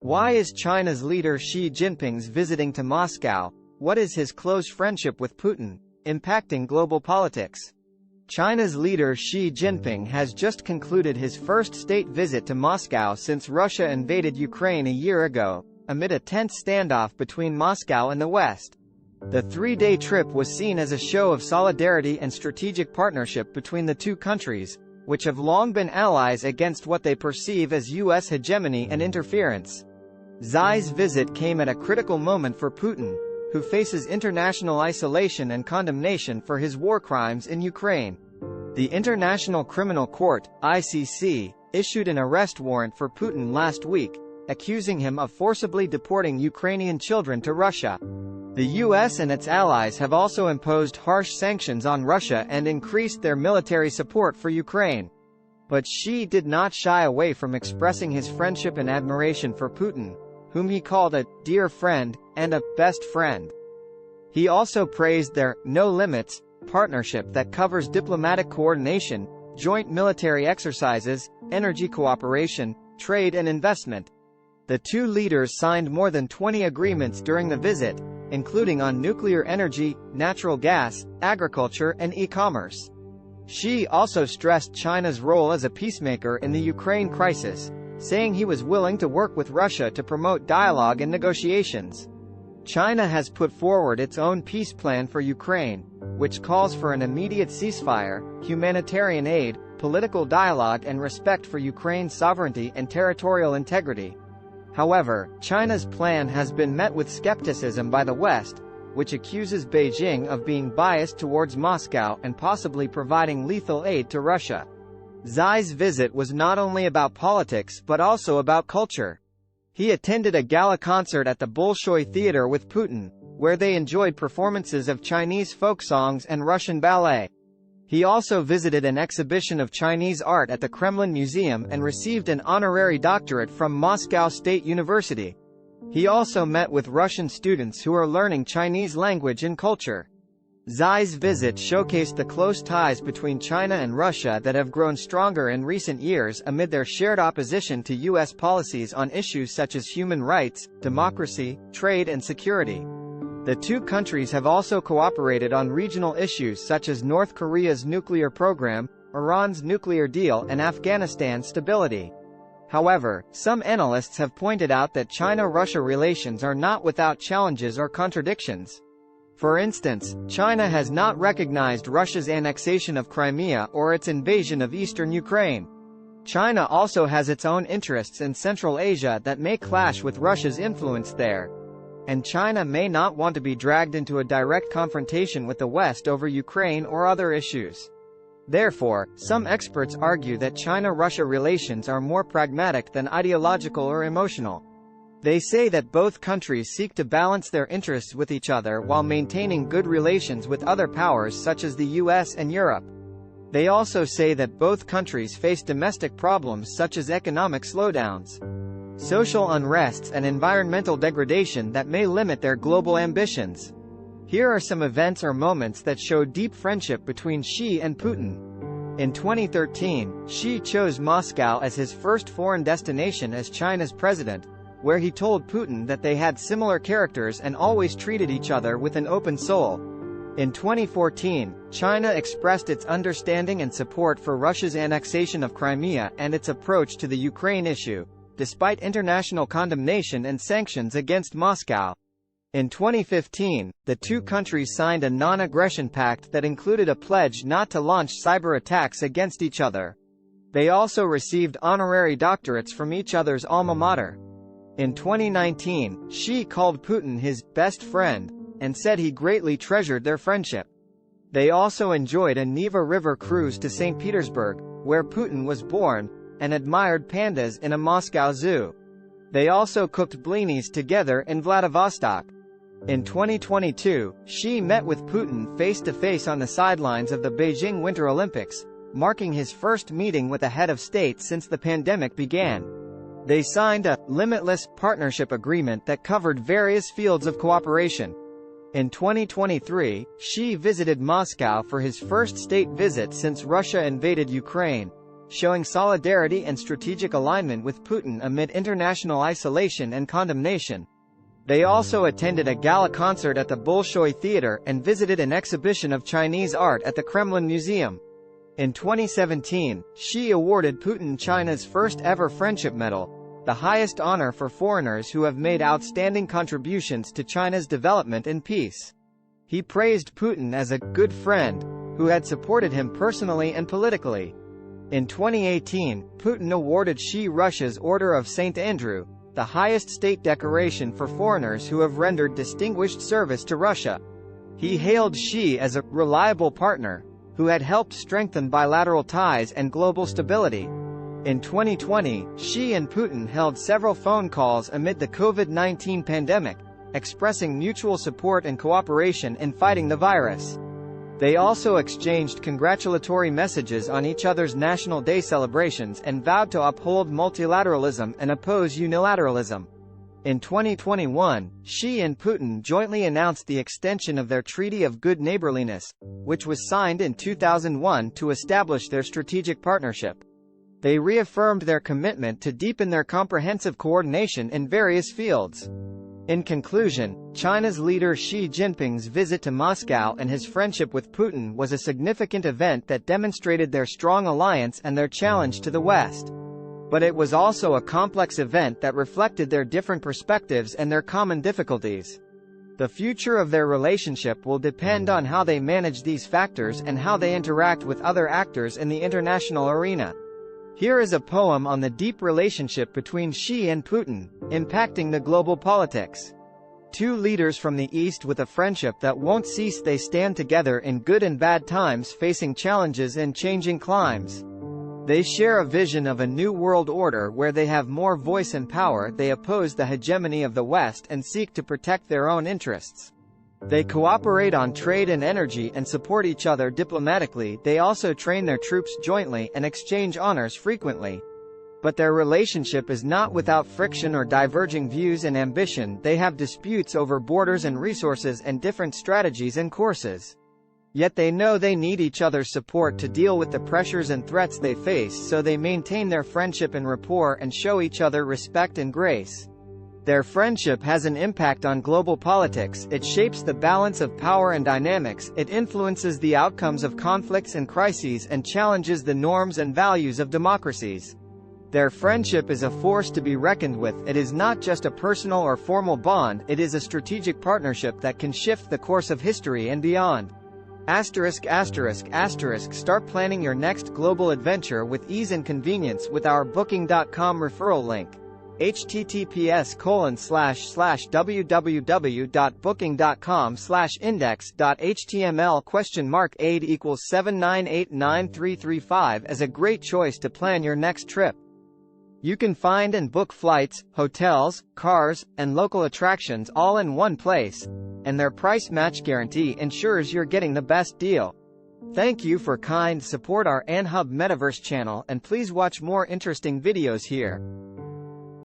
Why is China's leader Xi Jinping's visiting to Moscow, what is his close friendship with Putin, impacting global politics? China's leader Xi Jinping has just concluded his first state visit to Moscow since Russia invaded Ukraine a year ago, amid a tense standoff between Moscow and the West. The three-day trip was seen as a show of solidarity and strategic partnership between the two countries, which have long been allies against what they perceive as U.S. hegemony and interference. Xi's visit came at a critical moment for Putin, who faces international isolation and condemnation for his war crimes in Ukraine. The International Criminal Court, ICC, issued an arrest warrant for Putin last week, accusing him of forcibly deporting Ukrainian children to Russia. The US and its allies have also imposed harsh sanctions on Russia and increased their military support for Ukraine. But Xi did not shy away from expressing his friendship and admiration for Putin, whom he called a dear friend and a best friend. He also praised their no limits partnership that covers diplomatic coordination, joint military exercises, energy cooperation, trade and investment. The two leaders signed more than 20 agreements during the visit, including on nuclear energy, natural gas, agriculture and e-commerce. Xi also stressed China's role as a peacemaker in the Ukraine crisis, saying he was willing to work with Russia to promote dialogue and negotiations. China has put forward its own peace plan for Ukraine, which calls for an immediate ceasefire, humanitarian aid, political dialogue and respect for Ukraine's sovereignty and territorial integrity. However, China's plan has been met with skepticism by the West, which accuses Beijing of being biased towards Moscow and possibly providing lethal aid to Russia. Xi's visit was not only about politics but also about culture. He attended a gala concert at the Bolshoi Theater with Putin, where they enjoyed performances of Chinese folk songs and Russian ballet. He also visited an exhibition of Chinese art at the Kremlin Museum and received an honorary doctorate from Moscow State University. He also met with Russian students who are learning Chinese language and culture. Xi's visit showcased the close ties between China and Russia that have grown stronger in recent years amid their shared opposition to U.S. policies on issues such as human rights, democracy, trade and security. The two countries have also cooperated on regional issues such as North Korea's nuclear program, Iran's nuclear deal and Afghanistan's stability. However, some analysts have pointed out that China-Russia relations are not without challenges or contradictions. For instance, China has not recognized Russia's annexation of Crimea or its invasion of eastern Ukraine. China also has its own interests in Central Asia that may clash with Russia's influence there. And China may not want to be dragged into a direct confrontation with the West over Ukraine or other issues. Therefore, some experts argue that China-Russia relations are more pragmatic than ideological or emotional. They say that both countries seek to balance their interests with each other while maintaining good relations with other powers such as the US and Europe. They also say that both countries face domestic problems such as economic slowdowns, social unrests and environmental degradation that may limit their global ambitions. Here are some events or moments that show deep friendship between Xi and Putin. In 2013, Xi chose Moscow as his first foreign destination as China's president, where he told Putin that they had similar characters and always treated each other with an open soul. In 2014, China expressed its understanding and support for Russia's annexation of Crimea and its approach to the Ukraine issue, despite international condemnation and sanctions against Moscow. In 2015, the two countries signed a non-aggression pact that included a pledge not to launch cyber attacks against each other. They also received honorary doctorates from each other's alma mater. In 2019, Xi called Putin his best friend, and said he greatly treasured their friendship. They also enjoyed a Neva River cruise to St. Petersburg, where Putin was born, and admired pandas in a Moscow zoo. They also cooked blinis together in Vladivostok. In 2022, Xi met with Putin face-to-face on the sidelines of the Beijing Winter Olympics, marking his first meeting with a head of state since the pandemic began. They signed a limitless partnership agreement that covered various fields of cooperation. In 2023, Xi visited Moscow for his first state visit since Russia invaded Ukraine. showing solidarity and strategic alignment with Putin amid international isolation and condemnation. They also attended a gala concert at the Bolshoi Theater, and visited an exhibition of Chinese art at the Kremlin Museum. In 2017, Xi awarded Putin China's first-ever Friendship Medal, the highest honor for foreigners who have made outstanding contributions to China's development and peace. He praised Putin as a good friend, who had supported him personally and politically. In 2018, Putin awarded Xi Russia's Order of St. Andrew, the highest state decoration for foreigners who have rendered distinguished service to Russia. He hailed Xi as a reliable partner, who had helped strengthen bilateral ties and global stability. In 2020, Xi and Putin held several phone calls amid the COVID-19 pandemic, expressing mutual support and cooperation in fighting the virus. They also exchanged congratulatory messages on each other's National Day celebrations and vowed to uphold multilateralism and oppose unilateralism. In 2021, Xi and Putin jointly announced the extension of their Treaty of Good Neighborliness, which was signed in 2001 to establish their strategic partnership. They reaffirmed their commitment to deepen their comprehensive coordination in various fields. In conclusion, China's leader Xi Jinping's visit to Moscow and his friendship with Putin was a significant event that demonstrated their strong alliance and their challenge to the West. But it was also a complex event that reflected their different perspectives and their common difficulties. The future of their relationship will depend on how they manage these factors and how they interact with other actors in the international arena. Here is a poem on the deep relationship between Xi and Putin, impacting the global politics. Two leaders from the East with a friendship that won't cease. They stand together in good and bad times, facing challenges in changing climes. They share a vision of a new world order where they have more voice and power. They oppose the hegemony of the West and seek to protect their own interests. They cooperate on trade and energy and support each other diplomatically. They also train their troops jointly and exchange honors frequently. But their relationship is not without friction or diverging views and ambition. They have disputes over borders and resources and different strategies and courses. Yet they know they need each other's support to deal with the pressures and threats they face, so they maintain their friendship and rapport and show each other respect and grace. Their friendship has an impact on global politics. It shapes the balance of power and dynamics. It influences the outcomes of conflicts and crises and challenges the norms and values of democracies. Their friendship is a force to be reckoned with. It is not just a personal or formal bond, it is a strategic partnership that can shift the course of history and beyond. ******. Start planning your next global adventure with ease and convenience with our Booking.com referral link. https://www.booking.com/index.html?8 = 7989335 as a great choice to plan your next trip. You can find and book flights, hotels, cars, and local attractions all in one place, and their price match guarantee ensures you're getting the best deal. Thank you for kind support our AnHub Metaverse channel, and please watch more interesting videos here.